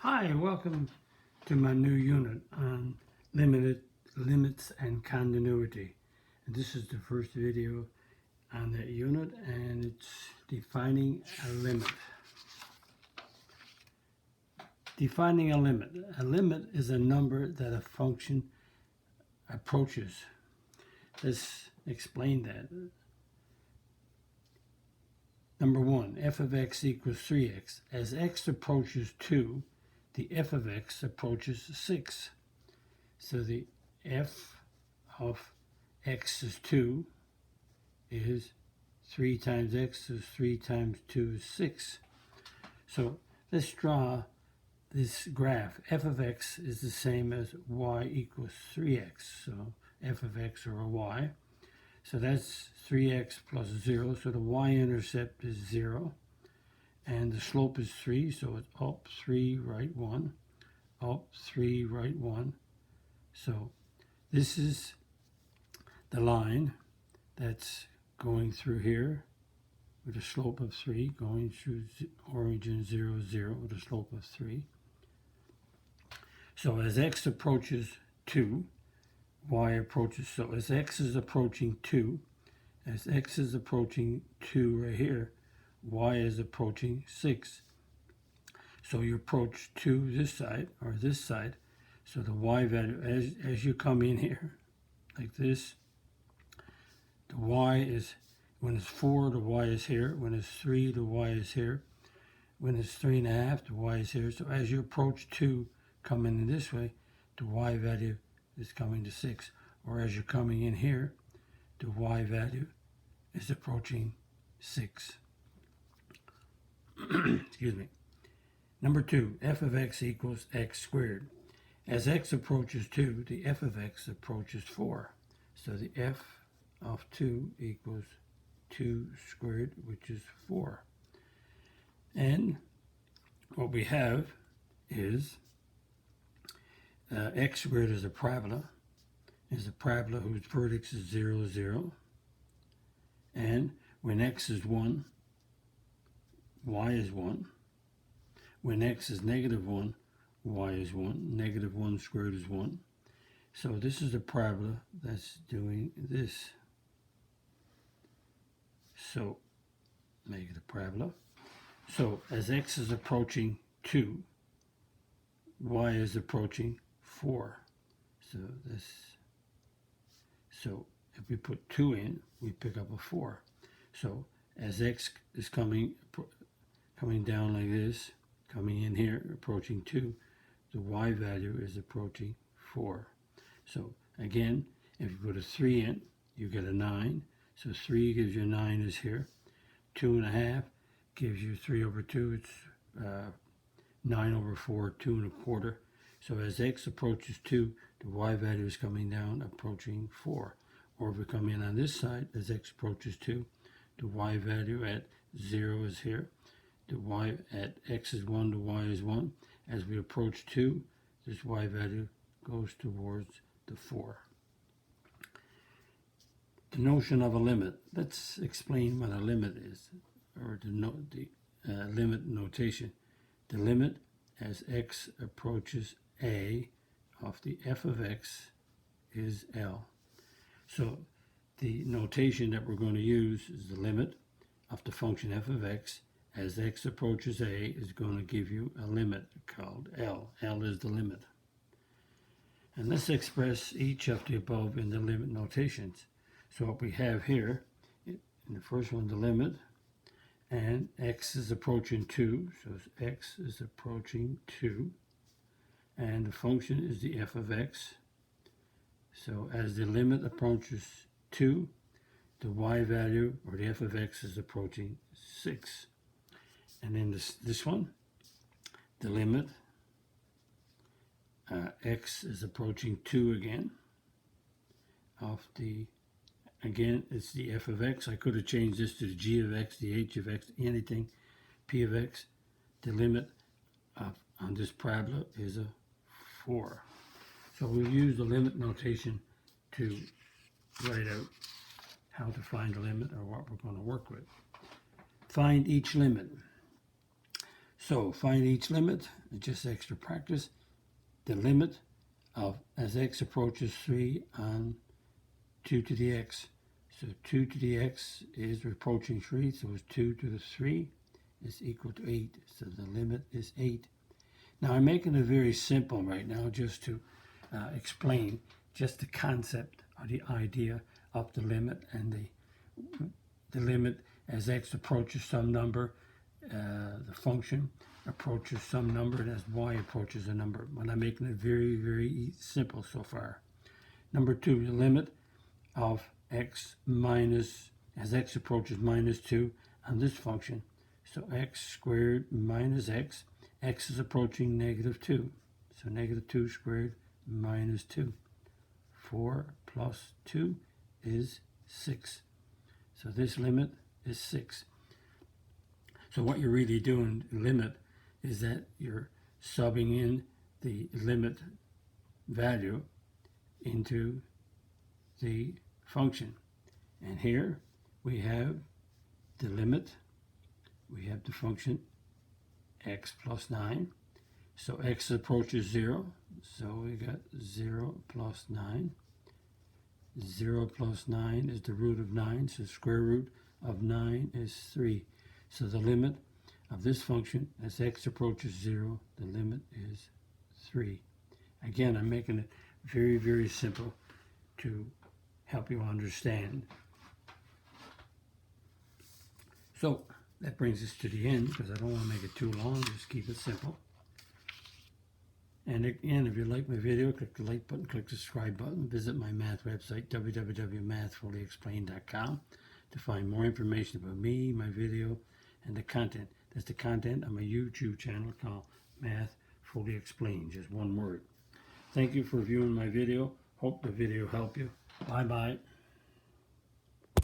Hi, welcome to my new unit on limits and continuity. And this is the first video on that unit, and it's defining a limit. Defining a limit. A limit is a number that a function approaches. Let's explain that. Number one, f of x equals 3x. As x approaches 2, the f of x approaches 6. So the f of x is 2 is 3 times x is 3 times 2 is 6. So let's draw this graph. F of x is the same as y equals 3x. So f of x or a y. So that's 3x plus 0. So the y-intercept is 0. And the slope is 3. So it's up 3, right 1. Up 3, right 1. So this is the line that's going through here with a slope of 3, going through origin 0, 0 with a slope of 3. So as x approaches 2, y approaches, so as x is approaching 2, as x is approaching 2 right here, y is approaching 6. So you approach 2 this side, or this side, so the y value, as you come in here, like this, the y is, when it's 4, the y is here. When it's 3, the y is here. When it's 3.5, the y is here. So as you approach 2, coming in this way, the y value is coming to 6. Or as you're coming in here, the y value is approaching 6. Excuse me. Number 2, f of x equals x squared. As x approaches 2, the f of x approaches 4. So the f of 2 equals 2 squared, which is 4. And what we have is x squared is a parabola whose vertex is 0, 0. And when x is 1, y is 1. When x is negative 1, y is 1. Negative 1 squared is 1. So this is a parabola that's doing this. So make it a parabola. So as x is approaching 2, y is approaching 4. So if we put 2 in, we pick up a 4. So as x is coming down like this, coming in here, approaching 2, the y value is approaching 4. So again, if you put a 3 in, you get a 9. So 3 gives you 9 is here. 2.5 gives you 3 over 2. It's 9 over 4, 2.25. So as x approaches 2, the y value is coming down, approaching 4. Or if we come in on this side, as x approaches 2, the y value at 0 is here. The y at x is 1, the y is 1. As we approach 2, this y value goes towards the 4. The notion of a limit. Let's explain what a limit is, or the limit notation. The limit as x approaches a of the f of x is L. So the notation that we're going to use is the limit of the function f of x as x approaches a is going to give you a limit called L. L is the limit. And let's express each of the above in the limit notations. So what we have here, in the first one, the limit, and x is approaching 2, so x is approaching 2, and the function is the f of x. So as the limit approaches 2, the y value, or the f of x, is approaching 6. And then this one, the limit, x is approaching 2 again, of the, again, it's the f of x. I could have changed this to the g of x, the h of x, anything, p of x. The limit on this parabola is a 4. So we'll use the limit notation to write out how to find the limit or what we're going to work with. Find each limit. So find each limit, just extra practice. The limit of as x approaches 3 on 2 to the x. So 2 to the x is approaching 3, so it's 2 to the 3 is equal to 8. So the limit is 8. Now I'm making it very simple right now just to explain just the concept or the idea of the limit and the limit as x approaches some number, the function approaches some number, and as y approaches a number. But I'm making it very, very simple so far. Number 2, the limit of x minus, as x approaches minus 2 on this function. So x squared minus x is approaching negative 2. So negative 2 squared minus 2. 4 plus 2 is 6. So this limit is 6. So what you're really doing, limit, is that you're subbing in the limit value into the function. And here we have the limit. We have the function x plus 9. So x approaches 0. So we got 0 plus 9. 0 plus 9 is the root of 9. So square root of 9 is 3. So the limit of this function as x approaches 0, the limit is 3. Again, I'm making it very, very simple to help you understand. So that brings us to the end, because I don't want to make it too long, just keep it simple. And again, if you like my video, click the like button, click the subscribe button, visit my math website, www.mathfullyexplained.com, to find more information about me, my video, and the content. That's the content on my YouTube channel called Math Fully Explained, just one word. Thank you for viewing my video. Hope the video helped you. Bye-bye.